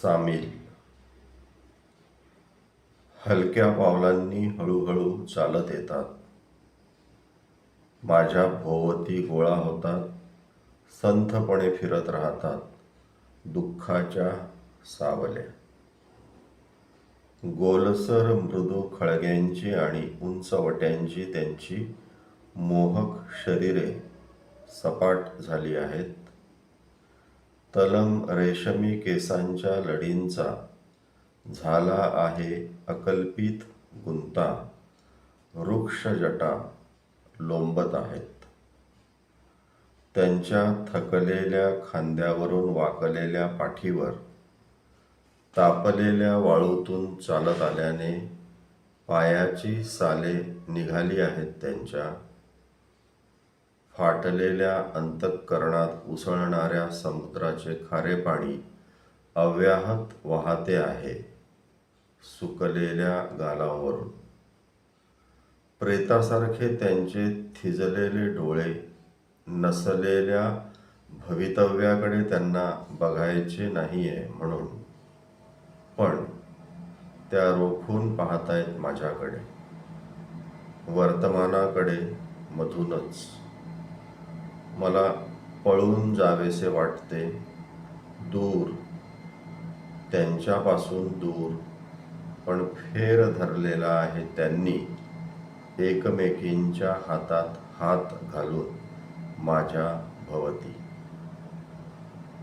सामील. हलक्या पावलांनी हळूहळू चालत येतात. माझ्या भोवती गोळा होतात. संथपणे फिरत राहतात दुःखाच्या सावल्या. गोलसर मृदू खळग्यांची आणि उंचवट्यांची त्यांची मोहक शरीरे सपाट झाली आहेत. तलम रेशमी केसांच्या लढींचा झाला आहे अकल्पित गुंता. वृक्ष जटा लोंबत आहेत. त्यांच्या थकलेल्या खांद्यावरून वाकलेल्या पाठीवर तापलेल्या वाळूतून चालत आल्याने पायाची साले निघाली आहेत त्यांच्या. फाटलेल्या अंतःकरणात उसळणाऱ्या समुद्राचे खारे पाणी अव्याहत वाहते आहे सुकलेल्या गालावरून. प्रेतासारखे त्यांचे थिजलेले डोळे. नसलेल्या भवितव्याकडे त्यांना बघायचे नाहीये म्हणून, पण त्या रोखून पाहतायत माझ्याकडे, वर्तमानाकडे मधूनच. मला पळून जावेसे वाटते, दूर, त्यांच्यापासून दूर, पण फेर धरलेला आहे त्यांनी एकमेकींच्या हातात हात घालून माझ्या भवती.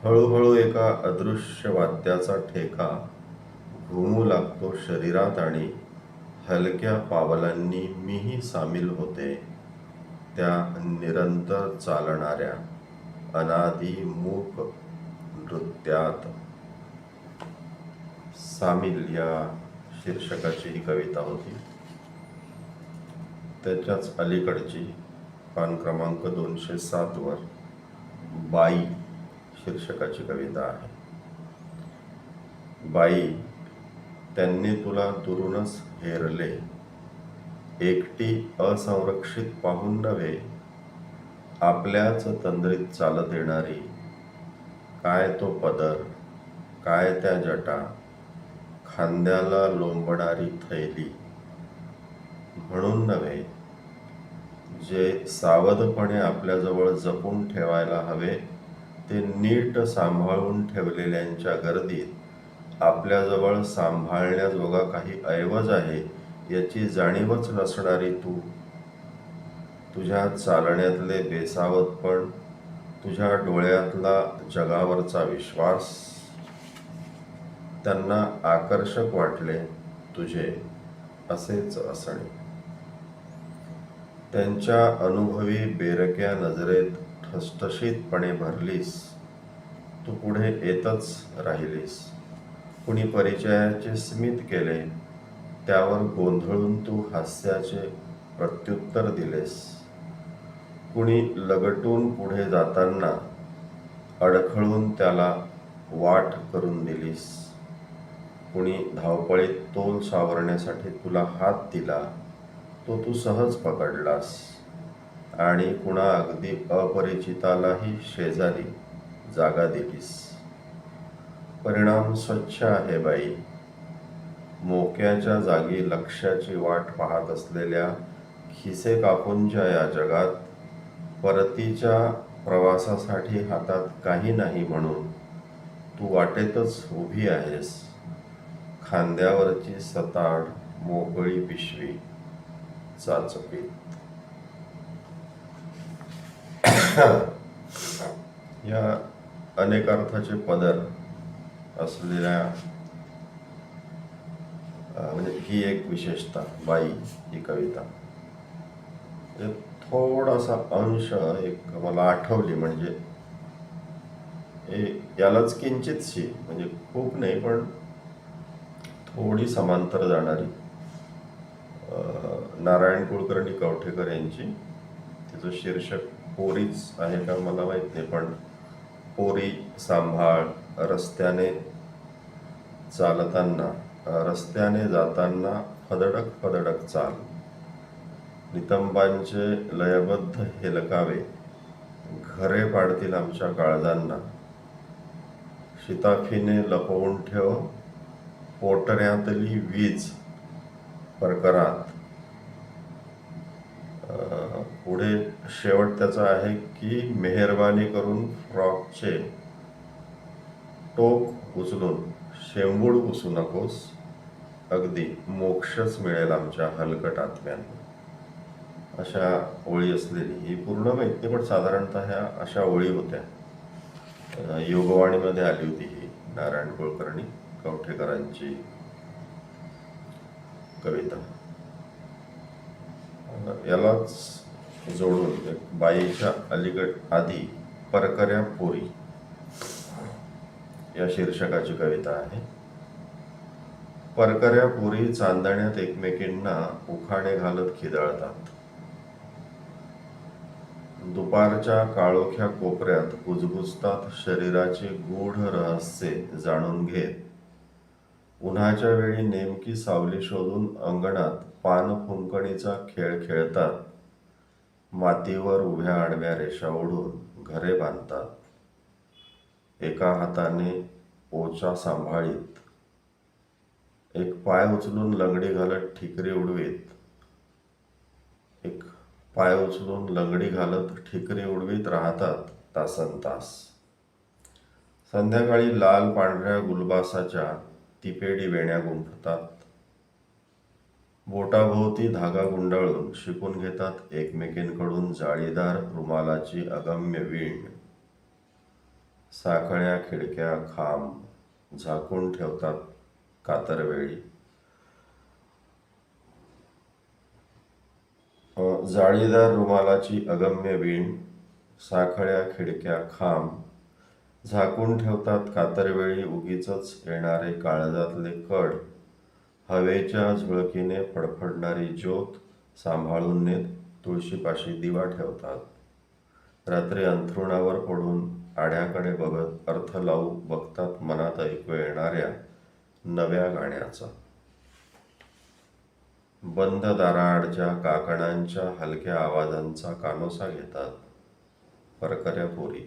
हळूहळू एका अदृश्य वाद्याचा ठेका घुमू लागतो शरीरात आणि हलक्या पावलांनी मीही सामील होते त्या निरंतर चालणाऱ्या अनादी मूक नृत्यात. सामील या शीर्षकाची ही कविता होती. त्याच्याच अलीकडची पान क्रमांक 207 वर बाई शीर्षकाची कविता आहे. बाई, त्यांनी तुला दुरूनच हेरले, एकटी असंरक्षित पाहून नव्हे, आपल्याच तंद्रीत चालत येणारी. काय तो पदर, काय त्या जटा, खांद्याला लोंबणारी थैली. म्हणून नव्हे, जे सावधपणे आपल्याजवळ जपून ठेवायला हवे ते नीट सांभाळून ठेवलेल्यांच्या गर्दीत आपल्याजवळ सांभाळण्याजोगा काही ऐवज आहे याची जाणीवच नसणारी तू. तुझ्या चालण्यातले बेसावधपण, तुझ्या डोळ्यातला जगावरचा विश्वास, त्यांना आकर्षक वाटले तुझे असेच असणे. त्यांच्या अनुभवी बेरक्या नजरेत ठसठशीतपणे भरलीस. तू पुढे येतच राहिलीस. कुणी परिचयाचे स्मित केले, त्यावर गोंधळून तू हास्याचे प्रत्युत्तर दिलेस. कुणी लगटून पुढे जाताना अडखळून त्याला वाट करून दिलीस. कुणी धावपळीत तोल सावरण्यासाठी तुला हात दिला, तो तू सहज पकडलास. आणि कुणा अगदी अपरिचितालाही शेजारी जागा दिलीस. परिणाम स्वच्छ आहे बाई. मोक्याच्या जागी लक्ष्याची वाट पाहत असलेल्या खिसे काकूंच्या या जगात परतीच्या प्रवासासाठी हातात काही नाही म्हणून तू वाटेतच उभी आहेस. खांद्यावरची सताड मोकळी पिशवी चाचपीत. या अनेक अर्थाचे पदर असलेल्या म्हणजे ही एक विशेषता बाई ही कविता. थोडासा अंश एक मला आठवली, म्हणजे यालाच किंचितशी, म्हणजे खूप नाही पण थोडी समांतर जाणारी नारायण कुलकर्णी कवठेकर यांची. तिचं शीर्षक पोरीच आहे का मला माहीत नाही, पण पोरी सांभाळ, रस्त्याने चालताना, रस्त्याने जाताना फदडक फदडक चाल, नितंबांचे लयबद्ध हेलकावे घरे पाडतील आमच्या काळजांना, शिताफीने लपवून ठेव पोटऱ्यातली वीज परकरात. पुढे शेवट त्याचा आहे की मेहरबानी करून फ्रॉकचे टोक उचलून शेंबूड पुसू नकोस, अगदी मोक्षच मिळेल आमच्या हलकट आत्म्यांना. अशा ओळी असलेली ही पूर्ण माहीत नाही, पण साधारणतः ह्या अशा ओळी होत्या. योगवाणीमध्ये आली होती ही नारायण कुलकर्णी कवठेकरांची कविता. यालाच जोडून एक बाईच्या आधी परकऱ्या पोरी या शीर्षकाची कविता आहे. परकऱ्या पोरी चांदण्यात एकमेकींना उखाणे घालत खिदळतात. दुपारच्या काळोख्या कोपऱ्यात कुजबुजतात शरीराची गूढ रहस्ये जाणून घेत. उन्हाच्या वेळी नेमकी सावली शोधून अंगणात पान फुंकणीचा खेळ खेळतात. मातीवर उभ्या आडव्या रेषा ओढून घरे बांधतात. एका हाताने ओचा सांभाळीत, एक पाय उचलून लंगडी घालत ठिकरी उडवीत, एक पाय उचलून लंगडी घालत ठिकरी उडवीत राहतात तासनतास. संध्याकाळी लाल पांढऱ्या गुलबासाच्या तिपेडी वेण्या गुंफतात. बोटाभोवती धागा गुंडाळून शिकून घेतात एकमेकींकडून जाळीदार रुमालाची अगम्य वीण. साखळ्या खिडक्या खांब झाकून ठेवतात कातरवेळी. जाळीदार रुमालाची अगम्य वीण, साखळ्या खिडक्या खांब झाकून ठेवतात कातरवेळी. उगीचच येणारे काळजातले कड, हवेच्या झुळकीने फडफडणारी ज्योत सांभाळून नेत तुळशीपाशी दिवा ठेवतात. रात्री अंथरुणावर पडून आड्याकडे बघत अर्थ लावू बघतात मनात ऐकू येणाऱ्या नव्या गाण्याचा. बंद दाराआडच्या काकणांच्या हलक्या आवाजांचा कानोसा घेतात परकऱ्या पोरी.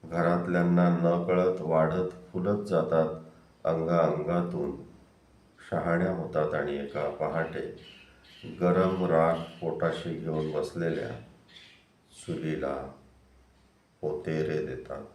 घरातल्यांना नकळत वाढत फुलत जातात अंगाअंगातून. शहाण्या होतात आणि एका पहाटे गरम राख पोटाशी घेऊन बसलेल्या चुलीला पोतेरे देतात.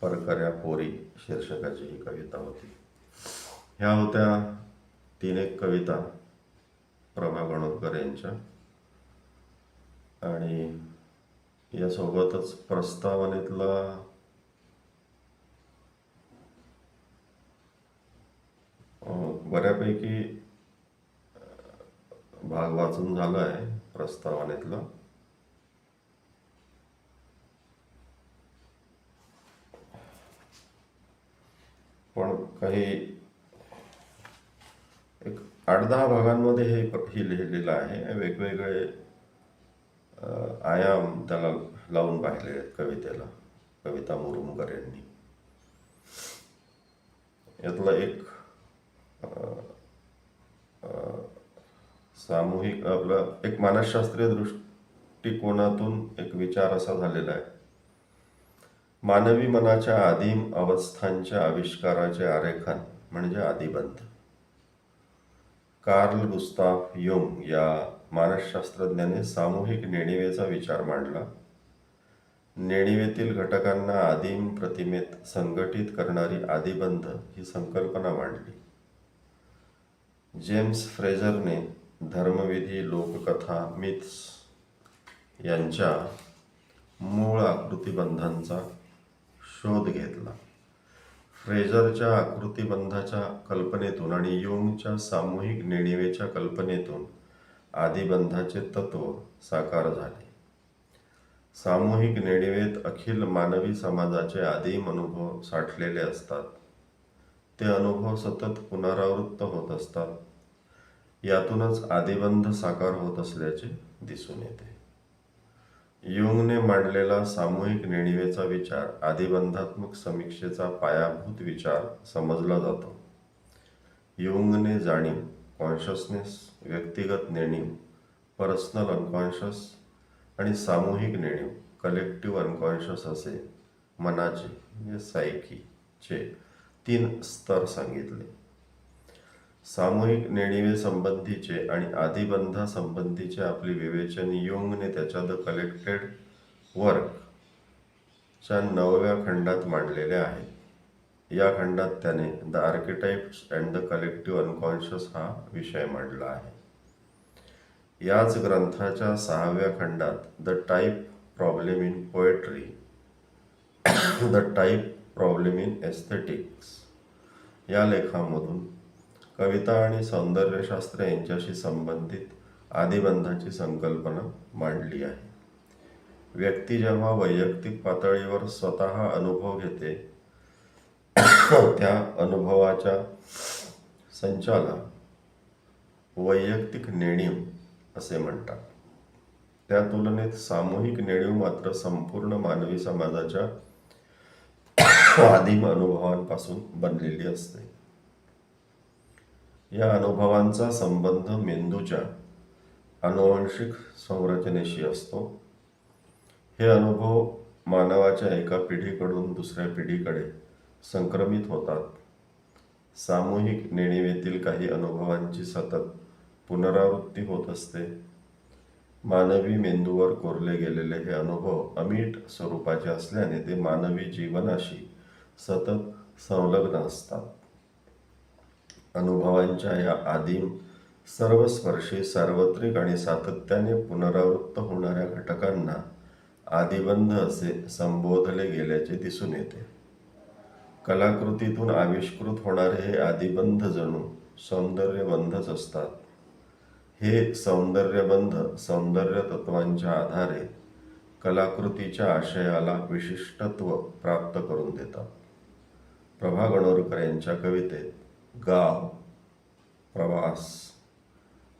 परकऱ्या पोरी शीर्षकाची ही कविता होती. ह्या होत्या 3 एक कविता प्रभा गणोरकर यांच्या, आणि यासोबतच प्रस्तावनेतला बऱ्यापैकी भाग वाचून झाला आहे प्रस्तावनेतला. पण काही एक 8-10 भागांमध्ये ही लिहिलेलं आहे. वेगवेगळे आयाम त्याला लावून पाहिले आहेत कवितेला कविता मुरुमकर यांनी. यातला एक सामूहिक एक मानसशास्त्रीय दृष्टिकोनातून एक विचार असा झालेला आहे. मानवी मनाच्या आदिम अवस्थांच्या आविष्काराचे आरेखन म्हणजे आदिबंध. कार्ल गुस्ताफ युंग या मानसशास्त्रज्ञाने सामूहिक नेणिवेचा विचार मांडला. नेणिवेतील घटकांना आदिम प्रतिमेत संघटित करणारी आदिबंध ही संकल्पना मांडली. जेम्स फ्रेझरने धर्मविधी, लोककथा, मिथ्स यांच्या मूळ आकृतिबंधांचा शोध घेतला. फ्रेझरच्या आकृतिबंधाच्या कल्पनेतून आणि युंगच्या सामूहिक नेणिवेच्या कल्पनेतून आदिबंधाचे तत्व साकार झाले. सामूहिक नेणिवेत अखिल मानवी समाजाचे आदिम अनुभव साठलेले असतात. ते अनुभव सतत पुनरावृत्त होत असतात. यातूनच आदिबंध साकार होत असल्याचे दिसून येते. युंगने मांडलेला सामूहिक नेणिवेचा विचार आदिबंधात्मक समीक्षेचा पायाभूत विचार समजला जातो. युंगने जाणीव, कॉन्शसनेस, व्यक्तिगत नेणीव, पर्सनल अनकॉन्शस आणि सामूहिक नेणीव, कलेक्टिव्ह अनकॉन्शस असे मनाचे म्हणजे सायकीचे 3 स्तर सांगितले. सामूहिक नेणिवे संबंधीचे आणि आदिबंधासंबंधीचे आपले विवेचन युंगने त्याच्या द कलेक्टेड वर्कच्या 9व्या खंडात मांडलेले आहे. या खंडात त्याने the archetypes and the collective unconscious हा विषय मांडला आहे. याच ग्रंथाच्या 6व्या खंडात the type problem in poetry, the type problem in aesthetics या लेखामधून कविता आणि सौंदर्यशास्त्र यांच्याशी संबंधित आदिबंधाची संकल्पना मांडली आहे. व्यक्ती जेव्हा वैयक्तिक पातळीवर स्वतः अनुभव घेते त्या अनुभवाच्या संचाला वैयक्तिक नेणीव असे म्हणतात. त्या तुलनेत सामूहिक नेणीव मात्र संपूर्ण मानवी समाजाच्या आदिम अनुभवांपासून बनलेली असते. या अनुभवांचा संबंध मेंदूच्या आनुवंशिक संरचनेशी असतो. हे अनुभव मानवाच्या एका पिढीकडून दुसऱ्या पिढीकडे संक्रमित होतात. सामूहिक नेणिवेतील काही अनुभवांची सतत पुनरावृत्ती होत असते. मानवी मेंदूवर कोरले गेलेले हे अनुभव अमीट स्वरूपाचे असल्याने ते मानवी जीवनाशी सतत संलग्न असतात. अनुभवांच्या या आदिम, सर्वस्पर्शी, सार्वत्रिक आणि सातत्याने पुनरावृत्त होणाऱ्या घटकांना आदिबंध असे संबोधले गेल्याचे दिसून येते. कलाकृतीतून आविष्कृत होणारे हे आदिबंध जणू सौंदर्यबंधच असतात. हे सौंदर्यबंध सौंदर्य तत्वांच्या आधारे कलाकृतीच्या आशयाला विशिष्टत्व प्राप्त करून देतात. प्रभा गणोरकर यांच्या कवितेत गाव, प्रवास,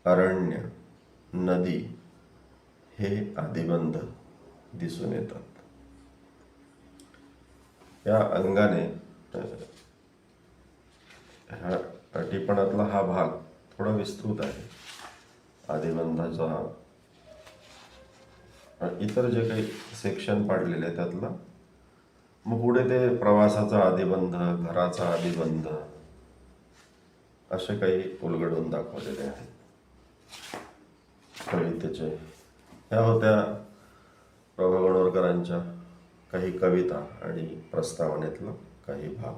अरण्य, नदी हे आदिबंध दिसून येतात. या अंगाने ह्या टिपणातला हा भाग थोडा विस्तृत आहे. आदिबंधाचा इतर जे काही सेक्शन पाडलेले आहे त्यातला, मग पुढे ते प्रवासाचा आदिबंध, घराचा आदिबंध असे काही उलगडून दाखवलेले आहेत कवितेचे. ह्या होत्या प्रभा गणोरकरांच्या काही कविता आणि प्रस्तावनेतला काही भाग.